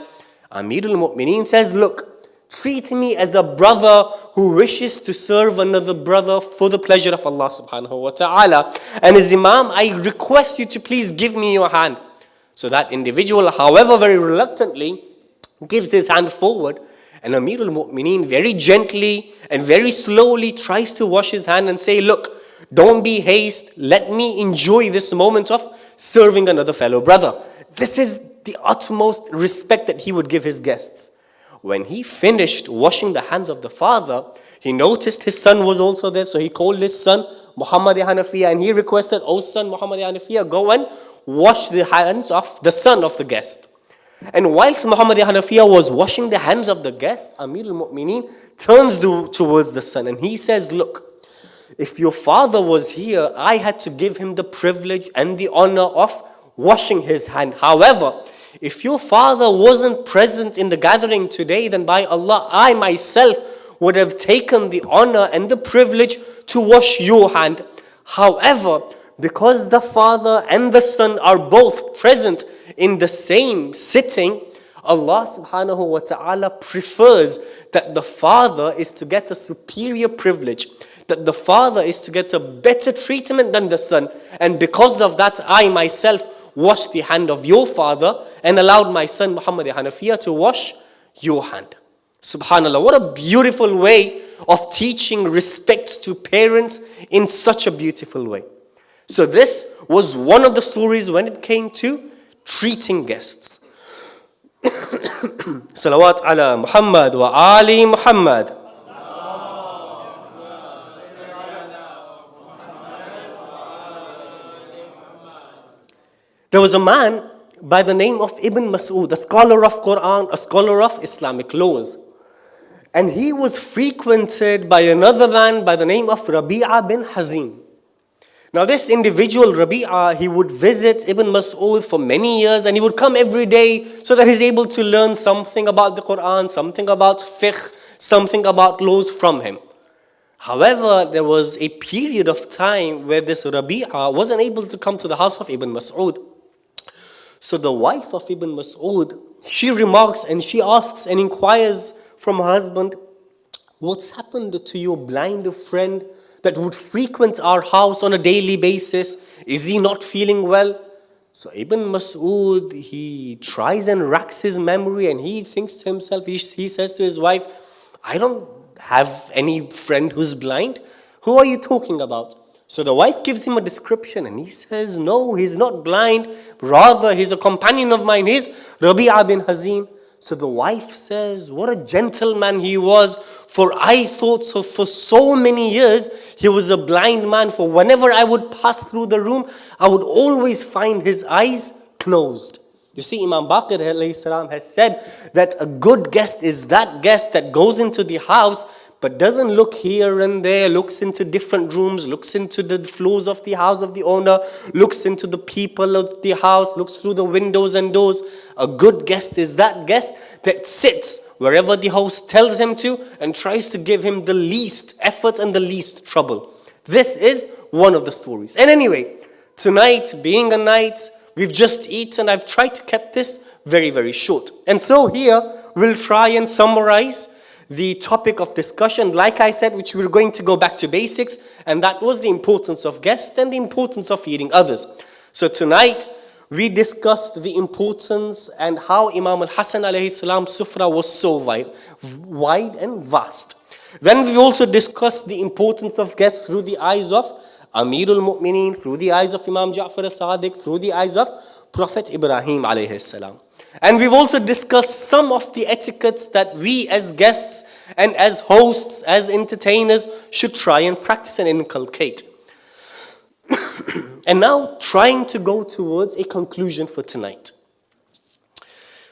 Amir al-Mu'mineen says, look, treat me as a brother who wishes to serve another brother for the pleasure of Allah subhanahu wa ta'ala. And as imam, I request you to please give me your hand. So that individual, however very reluctantly, gives his hand forward. And Amir al-Mu'mineen very gently and very slowly tries to wash his hand and say, look, don't be haste. Let me enjoy this moment of serving another fellow brother. This is the utmost respect that he would give his guests. When he finished washing the hands of the father, he noticed his son was also there. So he called his son, Muhammad Hanafiya, and he requested, oh son, Muhammad Hanafiya, go and wash the hands of the son of the guest. And whilst Muhammad Hanafiya was washing the hands of the guest, Amir al-Mu'mineen turns towards the son and he says, look, if your father was here, I had to give him the privilege and the honor of washing his hand. However, if your father wasn't present in the gathering today, then by Allah, I myself would have taken the honor and the privilege to wash your hand. However, because the father and the son are both present in the same sitting, Allah subhanahu wa ta'ala prefers that the father is to get a superior privilege, that the father is to get a better treatment than the son. And because of that, I myself washed the hand of your father and allowed my son Muhammad Hanafiya to wash your hand. Subhanallah, what a beautiful way of teaching respect to parents in such a beautiful way. So this was one of the stories when it came to treating guests. Salawat ala Muhammad wa ali Muhammad. There was a man by the name of Ibn Mas'ud, a scholar of Quran, a scholar of Islamic laws. And he was frequented by another man by the name of Rabi'a bin Hazim. Now this individual, Rabi'a, he would visit Ibn Mas'ud for many years and he would come every day so that he's able to learn something about the Quran, something about fiqh, something about laws from him. However, there was a period of time where this Rabi'a wasn't able to come to the house of Ibn Mas'ud. So the wife of Ibn Mas'ud, she remarks and she asks and inquires from her husband, what's happened to your blind friend that would frequent our house on a daily basis? Is he not feeling well? So Ibn Mas'ud, he tries and racks his memory and he thinks to himself, he says to his wife, I don't have any friend who's blind. Who are you talking about? So the wife gives him a description and he says, no, he's not blind. Rather, he's a companion of mine. He's Rabi'a bin Hazim. So the wife says, what a gentleman he was. For I thought so for so many years, he was a blind man. For whenever I would pass through the room, I would always find his eyes closed. You see, Imam Baqir alayhi salam has said that a good guest is that guest that goes into the house but doesn't look here and there, looks into different rooms, looks into the floors of the house of the owner, looks into the people of the house, looks through the windows and doors. A good guest is that guest that sits wherever the host tells him to and tries to give him the least effort and the least trouble. This is one of the stories. And anyway, tonight being a night, we've just eaten. I've tried to keep this very, very short. And so here we'll try and summarize the topic of discussion, like I said, which we're going to go back to basics, and that was the importance of guests and the importance of feeding others. So tonight, we discussed the importance and how Imam al-Hasan alayhi salam Sufra was so wide and vast. Then we've also discussed the importance of guests through the eyes of Amirul Mu'mineen, through the eyes of Imam Jafar Sadiq, through the eyes of Prophet Ibrahim alayhi salam. And we've also discussed some of the etiquettes that we as guests and as hosts, as entertainers, should try and practice and inculcate. And now trying to go towards a conclusion for tonight.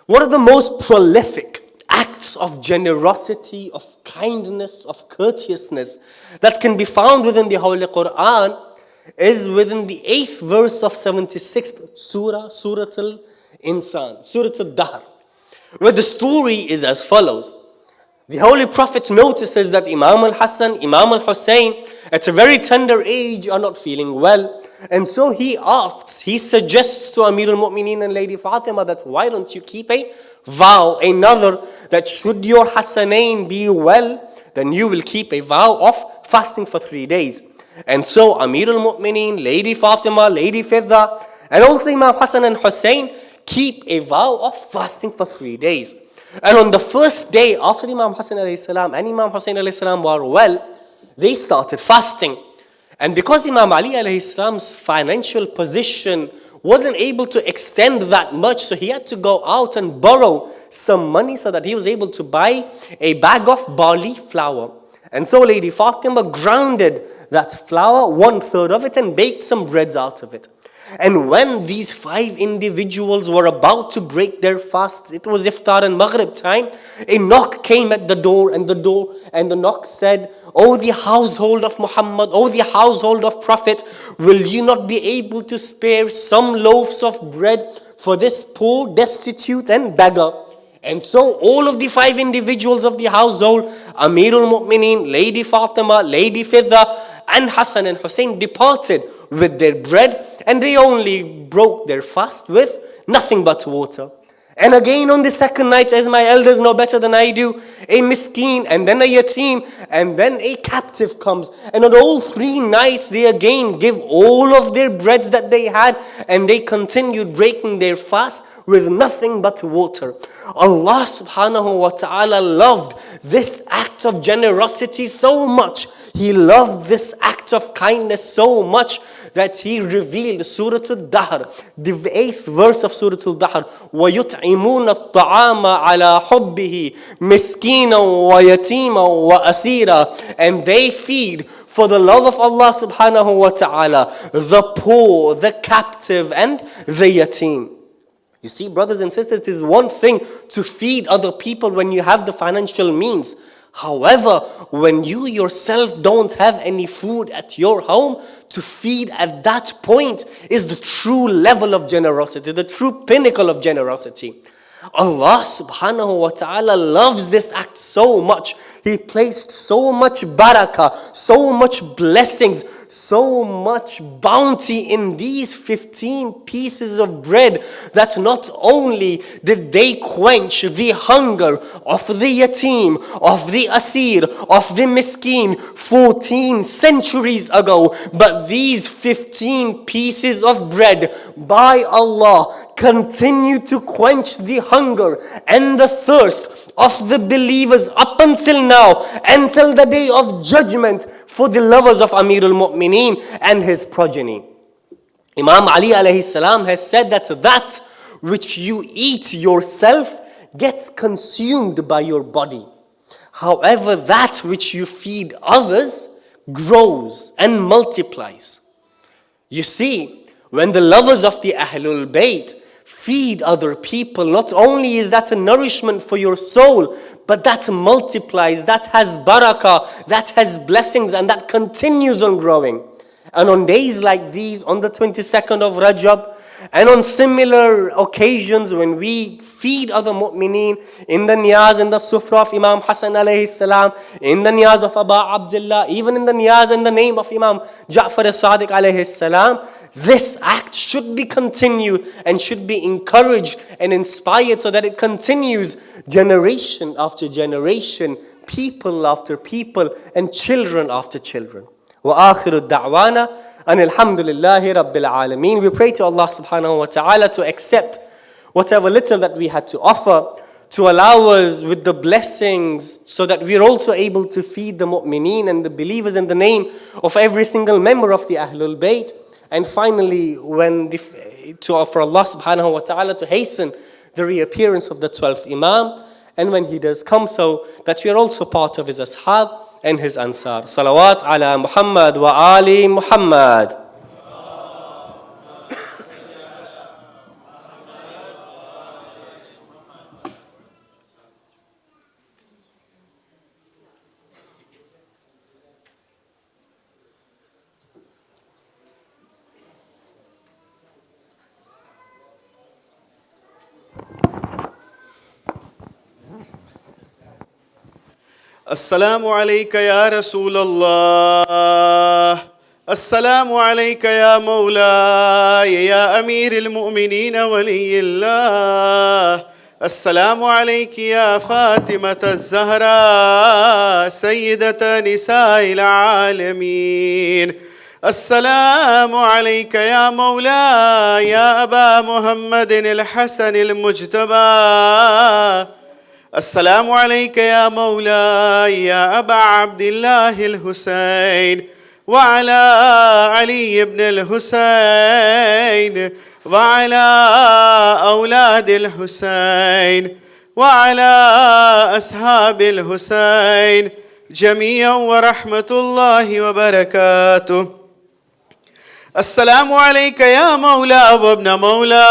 One of the most prolific acts of generosity, of kindness, of courteousness that can be found within the Holy Quran is within the 8th verse of 76th Surah, Surah Al-Insan, Surah Al-Dahr, where the story is as follows. The Holy Prophet notices that Imam al-Hassan, Imam al-Husayn, at a very tender age are not feeling well. And so he suggests to Amir al-Mu'mineen and Lady Fatima that why don't you keep a vow, another, that should your Hassanain be well, then you will keep a vow of fasting for 3 days. And so Amir al-Mu'mineen, Lady Fatima, Lady Fidda, and also Imam Hassan and Husayn keep a vow of fasting for 3 days. And on the first day after Imam Hassan alayhi salam and Imam Husayn alayhi salam were well, they started fasting. And because Imam Ali alayhi salam's financial position wasn't able to extend that much, so he had to go out and borrow some money so that he was able to buy a bag of barley flour. And so Lady Fatima grounded that flour, 1/3 of it, and baked some breads out of it. And when these 5 individuals were about to break their fasts, it was iftar and maghrib time, a knock came at the door, and the knock said, "O the household of Muhammad, O the household of Prophet, will you not be able to spare some loaves of bread for this poor, destitute and beggar?" And so all of the 5 individuals of the household, Amirul Mu'mineen, Lady Fatima, Lady Fidda, and Hassan and Husayn departed with their bread, and they only broke their fast with nothing but water. And again on the second night, as my elders know better than I do, a miskeen, and then a yatim, and then a captive comes. And on all 3 nights they again give all of their breads that they had, and they continued breaking their fast with nothing but water. Allah subhanahu wa ta'ala loved this act of generosity so much. He loved this act of kindness so much that he revealed Surah Al-Dahr, the 8th verse of Surah Al-Dahr, وَيُطْعِمُونَ الطَّعَامَ عَلَى حُبِّهِ مِسْكِينًا وَيَتِيمًا وَأَسِيرًا. And they feed for the love of Allah subhanahu wa ta'ala the poor, the captive, and the yatim. You see, brothers and sisters, it is one thing to feed other people when you have the financial means. However, when you yourself don't have any food at your home, to feed at that point is the true level of generosity, the true pinnacle of generosity. Allah subhanahu wa ta'ala loves this act so much. He placed so much barakah, so much blessings, so much bounty in these 15 pieces of bread that not only did they quench the hunger of the yatim, of the asir, of the miskeen 14 centuries ago, but these 15 pieces of bread by Allah continue to quench the hunger and the thirst of the believers up until now, until the day of judgment, for the lovers of Amirul Mu'mineen and his progeny. Imam Ali alayhi salam has said that which you eat yourself gets consumed by your body. However, that which you feed others grows and multiplies. You see, when the lovers of the Ahlul Bayt feed other people, not only is that a nourishment for your soul, but that multiplies, that has barakah, that has blessings, and that continues on growing. And on days like these, on the 22nd of Rajab, and on similar occasions when we feed other mu'mineen, in the niyaz and the sufra of Imam Hassan alayhi salam, in the niyaz of Aba Abdullah, even in the niyaz in the name of Imam Jafar Sadiq alayhi salam, this act should be continued and should be encouraged and inspired so that it continues generation after generation, people after people, and children after children. وآخر الدعوانا أن الحمد لله رب العالمين. We pray to Allah subhanahu wa ta'ala to accept whatever little that we had to offer, to allow us with the blessings so that we're also able to feed the mu'mineen and the believers in the name of every single member of the Ahlul Bayt. And finally, for Allah subhanahu wa ta'ala to hasten the reappearance of the 12th Imam, and when he does come, so that we are also part of his ashab and his ansar. Salawat ala Muhammad wa ali Muhammad. السلام عليك يا رسول الله، السلام عليك يا مولاي يا أمير المؤمنين ولي الله، السلام عليك يا فاطمة الزهراء سيدة نساء العالمين، السلام عليك يا مولاي يا أبا محمد الحسن المجتبى، السلام عليك يا مولاي يا أبا عبد الله الحسين وعلى علي بن الحسين وعلى أولاد الحسين وعلى أصحاب الحسين جميعا ورحمة الله وبركاته. السلام عليك يا مولى وابن مولى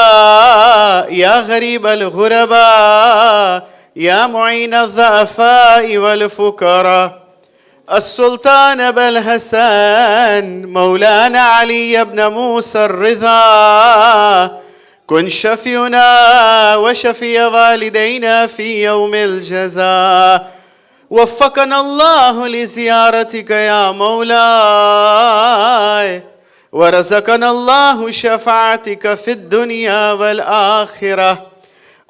يا غريب الغرباء يا معين الضعفاء والفقراء، السلطان أبا الحسن مولانا علي بن موسى الرضا، كن شفينا وشفي والدينا في يوم الجزاء. وفقنا الله لزيارتك يا مولاي، ورزقنا الله شفاعتك في الدنيا والآخرة.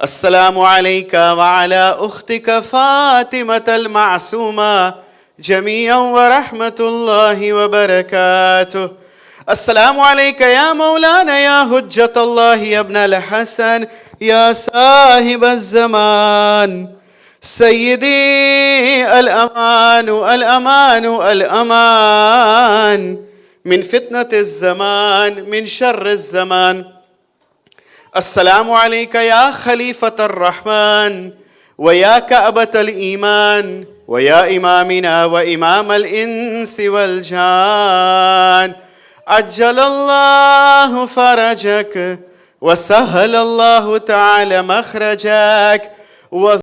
السلام عليك وعلى أختك فاطمة المعصومة جميعا ورحمة الله وبركاته. السلام عليك يا مولانا يا حجة الله يا ابن الحسن يا صاحب الزمان سيدي، الأمان الأمان الأمان من فتنة الزمان من شر الزمان. السلام عليك يا خليفة الرحمن ويا كعبة الإيمان ويا إمامنا وإمام الإنس والجان، عجل الله فرجك وسهل الله تعالى مخرجك